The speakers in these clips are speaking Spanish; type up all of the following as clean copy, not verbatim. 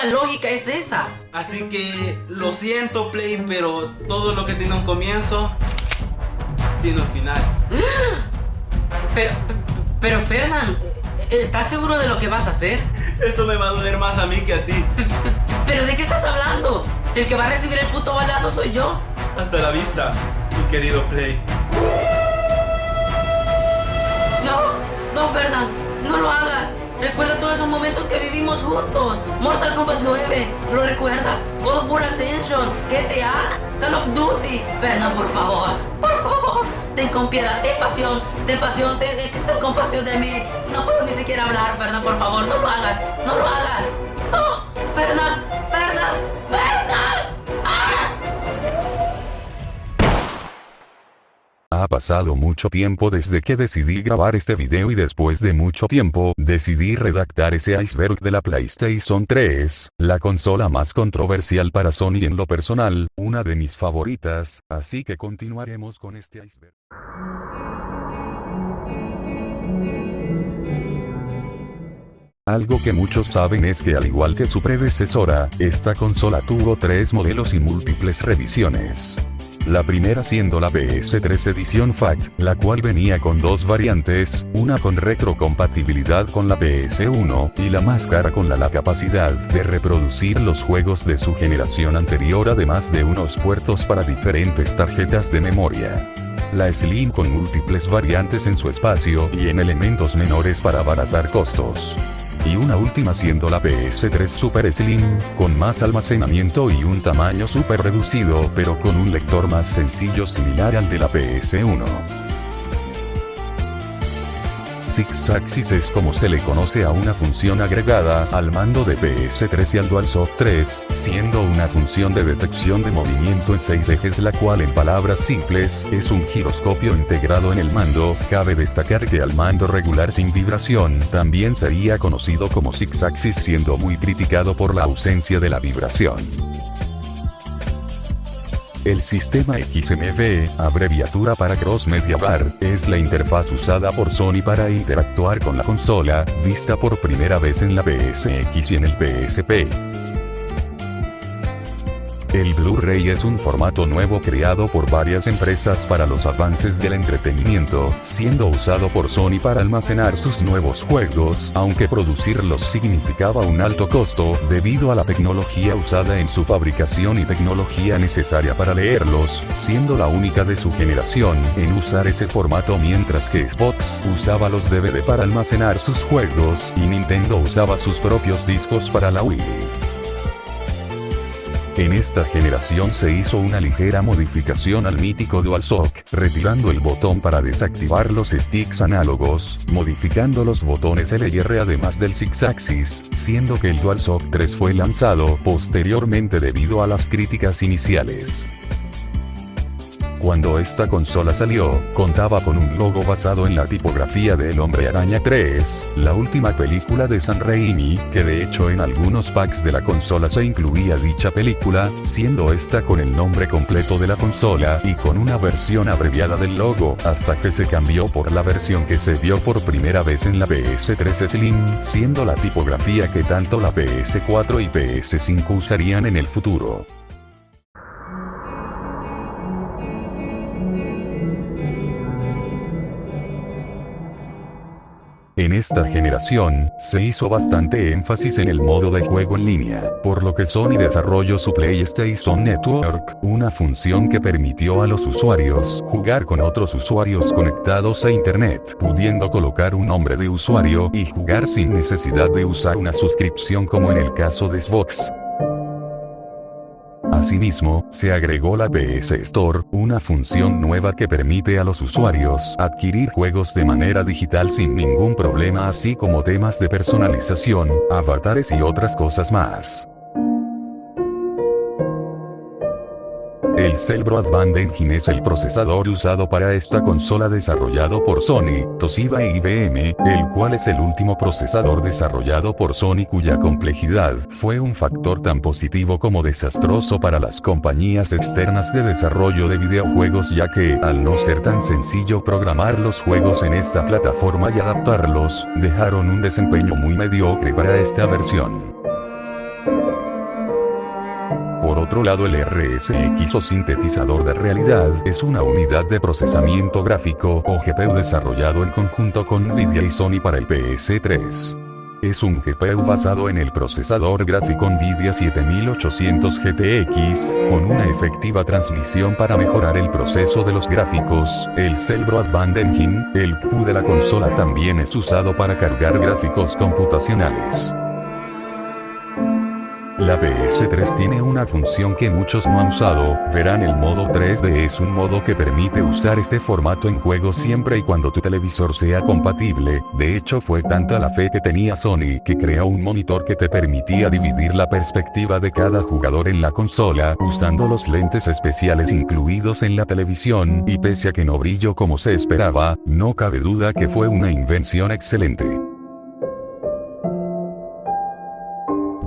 puta lógica es esa? Así que lo siento, Play, pero todo lo que tiene un comienzo tiene un final. Pero Fernand, ¿estás seguro de lo que vas a hacer? Esto me va a doler más a mí que a ti. ¿Pero de qué estás hablando? Si el que va a recibir el puto balazo soy yo. Hasta la vista, mi querido Play. No, Fernand, no lo hagas. Recuerda todos esos momentos que vivimos juntos. Mortal Kombat 9, ¿lo recuerdas? God of War Ascension, GTA, Call of Duty. Fernand, por favor, ten con piedad, ten compasión de mí. Si no puedo ni siquiera hablar, Fernand, por favor, no lo hagas. No, Fernand. Ha pasado mucho tiempo desde que decidí grabar este video y después de mucho tiempo, decidí redactar ese iceberg de la PlayStation 3, la consola más controversial para Sony en lo personal, una de mis favoritas, así que continuaremos con este iceberg. Algo que muchos saben es que al igual que su predecesora, esta consola tuvo 3 modelos y múltiples revisiones. La primera siendo la PS3 Edition Fat, la cual venía con 2 variantes, una con retrocompatibilidad con la PS1, y la más cara con la capacidad de reproducir los juegos de su generación anterior además de unos puertos para diferentes tarjetas de memoria. La Slim con múltiples variantes en su espacio y en elementos menores para abaratar costos. Y una última siendo la PS3 Super Slim, con más almacenamiento y un tamaño super reducido pero con un lector más sencillo similar al de la PS1. Six Axis es como se le conoce a una función agregada al mando de PS3 y al DualShock 3, siendo una función de detección de movimiento en 6 ejes la cual en palabras simples es un giroscopio integrado en el mando. Cabe destacar que al mando regular sin vibración también sería conocido como Six Axis siendo muy criticado por la ausencia de la vibración. El sistema XMV, abreviatura para Cross Media Bar, es la interfaz usada por Sony para interactuar con la consola, vista por primera vez en la PSX y en el PSP. El Blu-ray es un formato nuevo creado por varias empresas para los avances del entretenimiento, siendo usado por Sony para almacenar sus nuevos juegos, aunque producirlos significaba un alto costo, debido a la tecnología usada en su fabricación y tecnología necesaria para leerlos, siendo la única de su generación en usar ese formato mientras que Xbox usaba los DVD para almacenar sus juegos y Nintendo usaba sus propios discos para la Wii. En esta generación se hizo una ligera modificación al mítico DualShock, retirando el botón para desactivar los sticks análogos, modificando los botones L y R además del Six Axis, siendo que el DualShock 3 fue lanzado posteriormente debido a las críticas iniciales. Cuando esta consola salió, contaba con un logo basado en la tipografía de El Hombre Araña 3, la última película de Sam Raimi, que de hecho en algunos packs de la consola se incluía dicha película, siendo esta con el nombre completo de la consola y con una versión abreviada del logo, hasta que se cambió por la versión que se vio por primera vez en la PS3 Slim, siendo la tipografía que tanto la PS4 y PS5 usarían en el futuro. En esta generación, se hizo bastante énfasis en el modo de juego en línea, por lo que Sony desarrolló su PlayStation Network, una función que permitió a los usuarios jugar con otros usuarios conectados a Internet, pudiendo colocar un nombre de usuario y jugar sin necesidad de usar una suscripción como en el caso de Xbox. Asimismo, se agregó la PS Store, una función nueva que permite a los usuarios adquirir juegos de manera digital sin ningún problema, así como temas de personalización, avatares y otras cosas más. El Celbro Advanced Engine es el procesador usado para esta consola desarrollado por Sony, Toshiba e IBM, el cual es el último procesador desarrollado por Sony cuya complejidad fue un factor tan positivo como desastroso para las compañías externas de desarrollo de videojuegos, ya que, al no ser tan sencillo programar los juegos en esta plataforma y adaptarlos, dejaron un desempeño muy mediocre para esta versión. Por otro lado, el RSX o sintetizador de realidad es una unidad de procesamiento gráfico o GPU desarrollado en conjunto con Nvidia y Sony para el PS3. Es un GPU basado en el procesador gráfico Nvidia 7800 GTX, con una efectiva transmisión para mejorar el proceso de los gráficos. El Cell Broadband Engine, el CPU de la consola, también es usado para cargar gráficos computacionales. La PS3 tiene una función que muchos no han usado. Verán, el modo 3D es un modo que permite usar este formato en juegos siempre y cuando tu televisor sea compatible. De hecho, fue tanta la fe que tenía Sony que creó un monitor que te permitía dividir la perspectiva de cada jugador en la consola usando los lentes especiales incluidos en la televisión, y pese a que no brilló como se esperaba, no cabe duda que fue una invención excelente.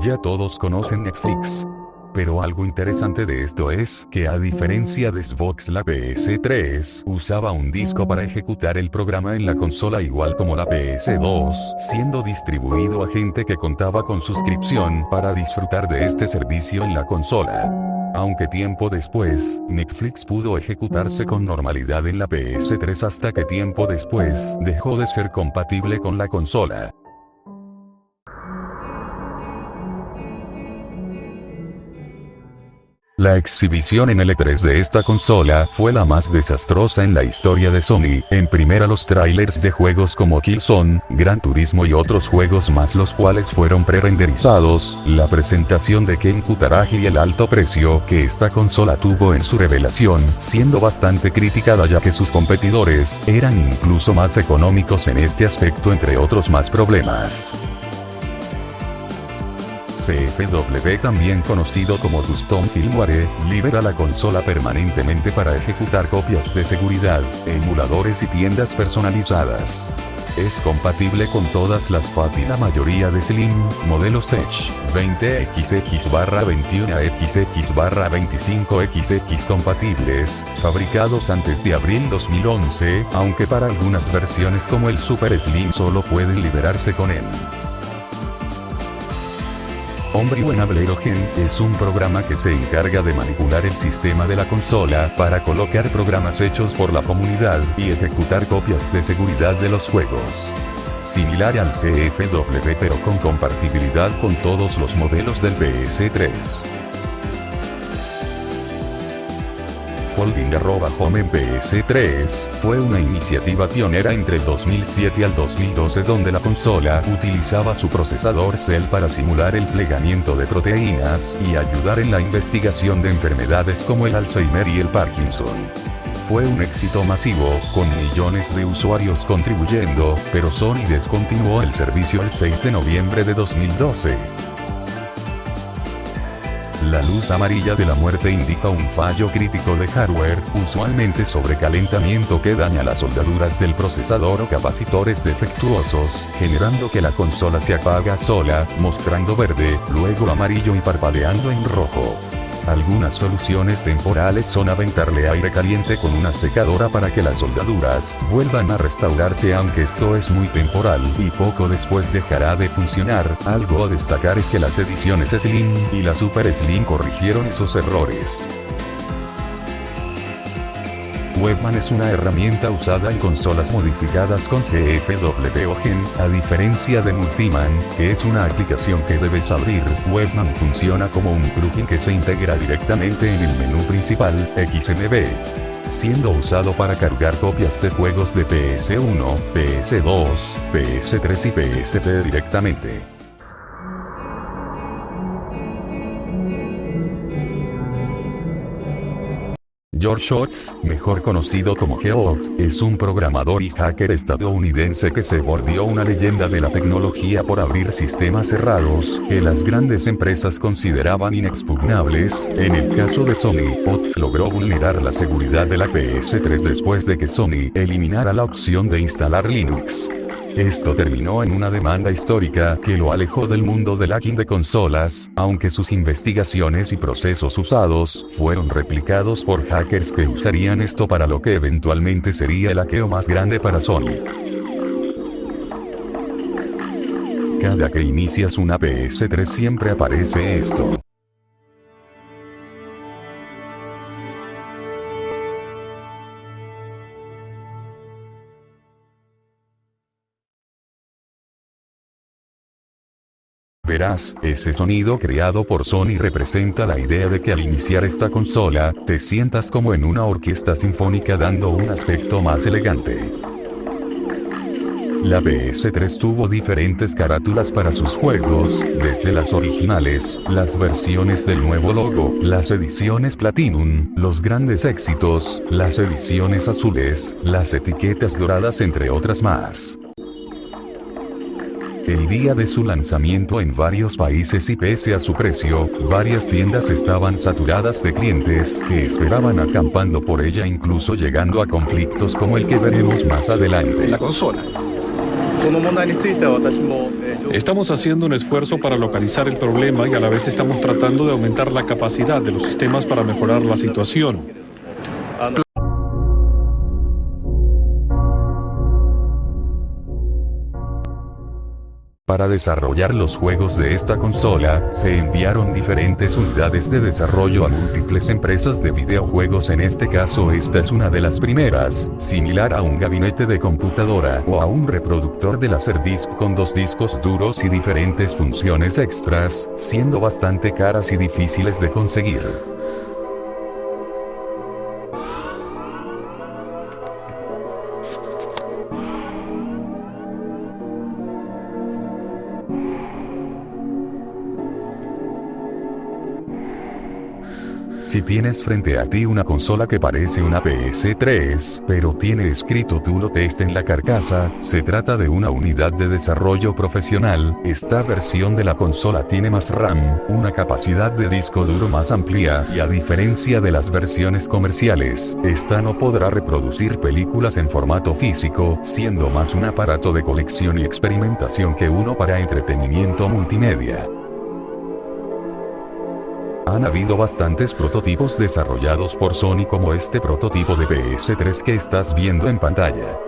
Ya todos conocen Netflix. Pero algo interesante de esto es que, a diferencia de Xbox, la PS3 usaba un disco para ejecutar el programa en la consola, igual como la PS2, siendo distribuido a gente que contaba con suscripción para disfrutar de este servicio en la consola. Aunque tiempo después, Netflix pudo ejecutarse con normalidad en la PS3 hasta que tiempo después dejó de ser compatible con la consola. La exhibición en el E3 de esta consola fue la más desastrosa en la historia de Sony. En primera, los trailers de juegos como Killzone, Gran Turismo y otros juegos más, los cuales fueron pre-renderizados, la presentación de Ken Kutaragi y el alto precio que esta consola tuvo en su revelación, siendo bastante criticada ya que sus competidores eran incluso más económicos en este aspecto, entre otros más problemas. CFW, también conocido como Custom Firmware, libera la consola permanentemente para ejecutar copias de seguridad, emuladores y tiendas personalizadas. Es compatible con todas las FAT y la mayoría de Slim modelos Edge 20XX-21XX-25XX compatibles, fabricados antes de abril 2011, aunque para algunas versiones como el Super Slim solo pueden liberarse con él. Homebrew Gen es un programa que se encarga de manipular el sistema de la consola para colocar programas hechos por la comunidad y ejecutar copias de seguridad de los juegos. Similar al CFW, pero con compatibilidad con todos los modelos del PS3. Folding@Home en PS3 fue una iniciativa pionera entre el 2007 al 2012, donde la consola utilizaba su procesador Cell para simular el plegamiento de proteínas y ayudar en la investigación de enfermedades como el Alzheimer y el Parkinson. Fue un éxito masivo, con millones de usuarios contribuyendo, pero Sony descontinuó el servicio el 6 de noviembre de 2012. La luz amarilla de la muerte indica un fallo crítico de hardware, usualmente sobrecalentamiento que daña las soldaduras del procesador o capacitores defectuosos, generando que la consola se apaga sola, mostrando verde, luego amarillo y parpadeando en rojo. Algunas soluciones temporales son aventarle aire caliente con una secadora para que las soldaduras vuelvan a restaurarse, aunque esto es muy temporal y poco después dejará de funcionar. Algo a destacar es que las ediciones Slim y la Super Slim corrigieron esos errores. Webman es una herramienta usada en consolas modificadas con CFW o Gen, a diferencia de Multiman, que es una aplicación que debes abrir. Webman funciona como un plugin que se integra directamente en el menú principal, XMB, siendo usado para cargar copias de juegos de PS1, PS2, PS3 y PSP directamente. George Hotz, mejor conocido como Geoff, es un programador y hacker estadounidense que se volvió una leyenda de la tecnología por abrir sistemas cerrados que las grandes empresas consideraban inexpugnables. En el caso de Sony, Hotz logró vulnerar la seguridad de la PS3 después de que Sony eliminara la opción de instalar Linux. Esto terminó en una demanda histórica que lo alejó del mundo del hacking de consolas, aunque sus investigaciones y procesos usados fueron replicados por hackers que usarían esto para lo que eventualmente sería el hackeo más grande para Sony. Cada que inicias una PS3 siempre aparece esto. Verás, ese sonido creado por Sony representa la idea de que al iniciar esta consola, te sientas como en una orquesta sinfónica dando un aspecto más elegante. La PS3 tuvo diferentes carátulas para sus juegos, desde las originales, las versiones del nuevo logo, las ediciones Platinum, los grandes éxitos, las ediciones azules, las etiquetas doradas entre otras más. El día de su lanzamiento en varios países y pese a su precio, varias tiendas estaban saturadas de clientes que esperaban acampando por ella, incluso llegando a conflictos como el que veremos más adelante. La consola. Estamos haciendo un esfuerzo para localizar el problema y a la vez estamos tratando de aumentar la capacidad de los sistemas para mejorar la situación. Para desarrollar los juegos de esta consola, se enviaron diferentes unidades de desarrollo a múltiples empresas de videojuegos. En este caso esta es una de las primeras, similar a un gabinete de computadora o a un reproductor de Laserdisc con 2 discos duros y diferentes funciones extras, siendo bastante caras y difíciles de conseguir. Si tienes frente a ti una consola que parece una PS3, pero tiene escrito Tulo Test en la carcasa, se trata de una unidad de desarrollo profesional. Esta versión de la consola tiene más RAM, una capacidad de disco duro más amplia y a diferencia de las versiones comerciales, esta no podrá reproducir películas en formato físico, siendo más un aparato de colección y experimentación que uno para entretenimiento multimedia. Han habido bastantes prototipos desarrollados por Sony como este prototipo de PS3 que estás viendo en pantalla.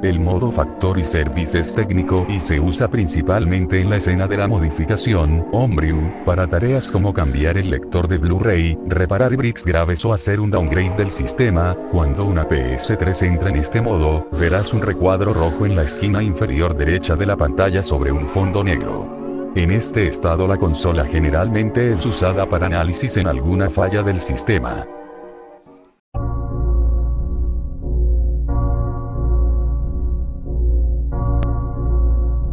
El modo Factory Service es técnico y se usa principalmente en la escena de la modificación, Homebrew, para tareas como cambiar el lector de Blu-ray, reparar bricks graves o hacer un downgrade del sistema. Cuando una PS3 entra en este modo, verás un recuadro rojo en la esquina inferior derecha de la pantalla sobre un fondo negro. En este estado la consola generalmente es usada para análisis en alguna falla del sistema.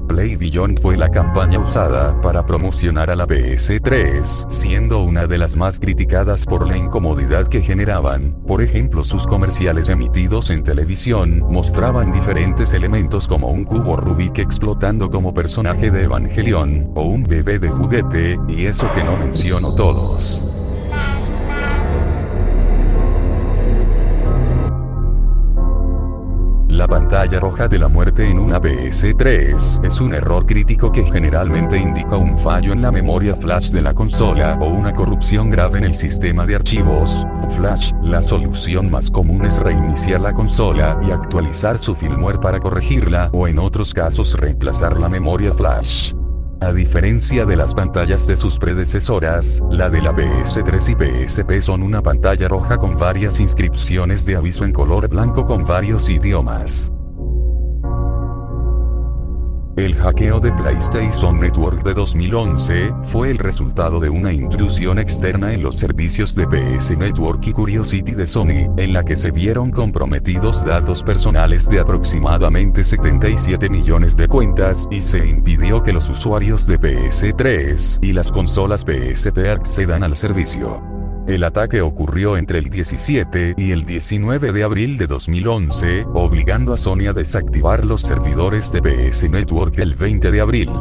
Play Beyond fue la campaña usada para promocionar a la PS3, siendo una de las más criticadas por la incomodidad que generaban. Por ejemplo, sus comerciales emitidos en televisión mostraban diferentes elementos como un cubo Rubik explotando como personaje de Evangelion, o un bebé de juguete, y eso que no menciono todos. La pantalla roja de la muerte en una PS3 es un error crítico que generalmente indica un fallo en la memoria flash de la consola o una corrupción grave en el sistema de archivos flash. La solución más común es reiniciar la consola y actualizar su firmware para corregirla, o en otros casos reemplazar la memoria flash. A diferencia de las pantallas de sus predecesoras, la de la PS3 y PSP son una pantalla roja con varias inscripciones de aviso en color blanco con varios idiomas. El hackeo de PlayStation Network de 2011 fue el resultado de una intrusión externa en los servicios de PS Network y Curiosity de Sony, en la que se vieron comprometidos datos personales de aproximadamente 77 millones de cuentas, y se impidió que los usuarios de PS3 y las consolas PSP accedan al servicio. El ataque ocurrió entre el 17 y el 19 de abril de 2011, obligando a Sony a desactivar los servidores de PS Network el 20 de abril.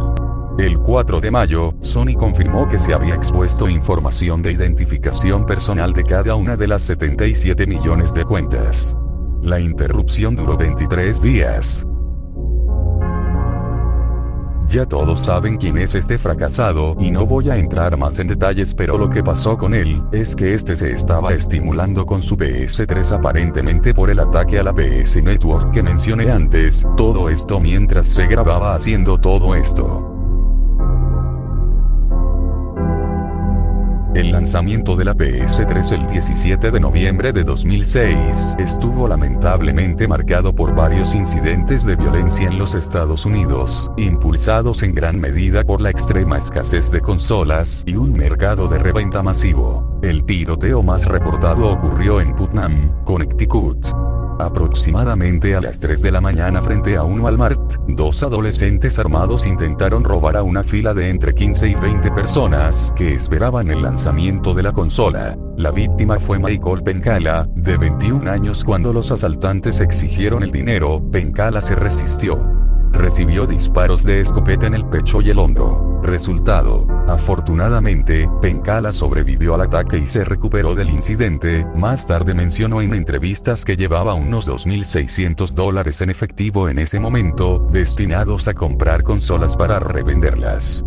El 4 de mayo, Sony confirmó que se había expuesto información de identificación personal de cada una de las 77 millones de cuentas. La interrupción duró 23 días. Ya todos saben quién es este fracasado y no voy a entrar más en detalles, pero lo que pasó con él es que este se estaba estimulando con su PS3 aparentemente por el ataque a la PS Network que mencioné antes, todo esto mientras se grababa haciendo todo esto. El lanzamiento de la PS3 el 17 de noviembre de 2006 estuvo lamentablemente marcado por varios incidentes de violencia en los Estados Unidos, impulsados en gran medida por la extrema escasez de consolas y un mercado de reventa masivo. El tiroteo más reportado ocurrió en Putnam, Connecticut. Aproximadamente a las 3 de la mañana frente a un Walmart, dos adolescentes armados intentaron robar a una fila de entre 15 y 20 personas que esperaban el lanzamiento de la consola. La víctima fue Michael Pencala, de 21 años. Cuando los asaltantes exigieron el dinero, Pencala se resistió. Recibió disparos de escopeta en el pecho y el hombro. Resultado: afortunadamente, Pencala sobrevivió al ataque y se recuperó del incidente. Más tarde mencionó en entrevistas que llevaba unos $2,600 en efectivo en ese momento, destinados a comprar consolas para revenderlas.